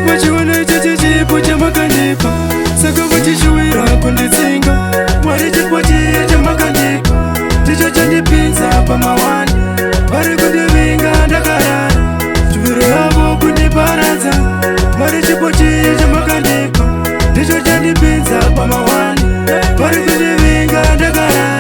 vachiona ichocho chipo chamakandipa, saka vachishuwira kunditsinga. Mwari chipo chiye chamakandipa ndicho chandipinza pamawani, vari kundivinga ndakarara, chuviro yavo kundiparadza. Mwari chipo chiye chamakandipa ndicho chandipinza pamawani, vari kundivinga ndakarara,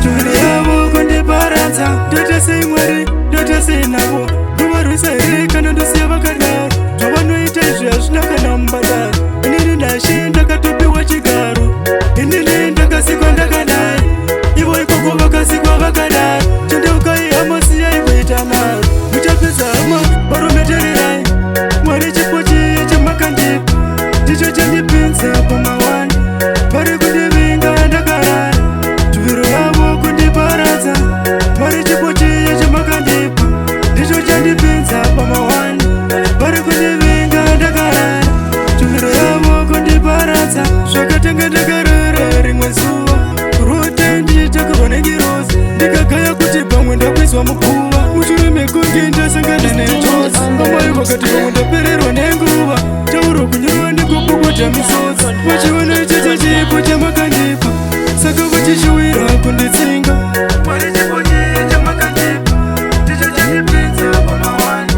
chuviro yavo kundiparadza. Ndoita sei Mwari, ndoita sei navo, ndovarwisa here kana ndosiya vakadaro? Zvavanoita izvi hazvina kana mubadaro. Inini ndashe ndakatopiwa chigaro, inini ndakasikwa ndakadai, ivo ikoko vakasikwa vakadaro. Tendeukai hama, siyai kuita maro, muchapedza hama varometererai. Mwari chipo chiye chamakandipa ndicho chandipinza pamawani, vari kundivinga ndakarara, chuviro yavo kundiparadza. Mwari chipo chiye chamakandipa ndicho chandipinza pamawani, vari kundivinga ndakarara, chuviro yavo kundiparadza. Zvakatenga ndakarara rimwe zuva, kurota ndichitakurwa nengirozi, ndikagaya kuti pamwe ndakwizwa mukuva. Mushure mekunge ndasangana nenjodzi, amai vakati pamwe ndapererwa nenguva, tauro kunyorwa nekupukota misodzi. Vachiona ichocho chipo chamakandipa, saka vachishuwira kunditsinga. Mwari chipo chiye chamakandipa ndicho chandipinza pamawani,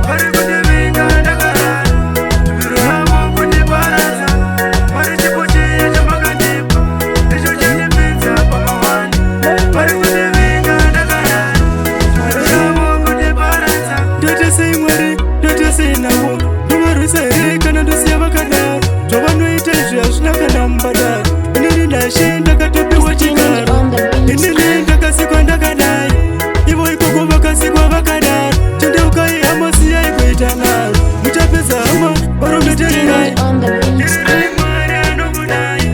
vari kundivinga ndakarara, chuviro yavo kundiparadza. Mwari chipo chiye chamakandipa ndicho chandipinza pamawani, vari kundivinga ndakarara, chuviro yavo kundiparadza. Ndoita sei Mwari, ndoita sei navo, ndovarwisa here kana ndosiya vakadaro? Zvavanoita izvi hazvina kana mubadaro. Inini ndashe ndakatopiwa chigaro, inini ndakasikwa ndakadai, ivo ikoko vakasikwa vakadaro. Tendeukai hama, siyai kuita maro, muchapedza hama varometererai. Ndirai Mwari anokudai.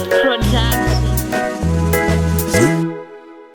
Production.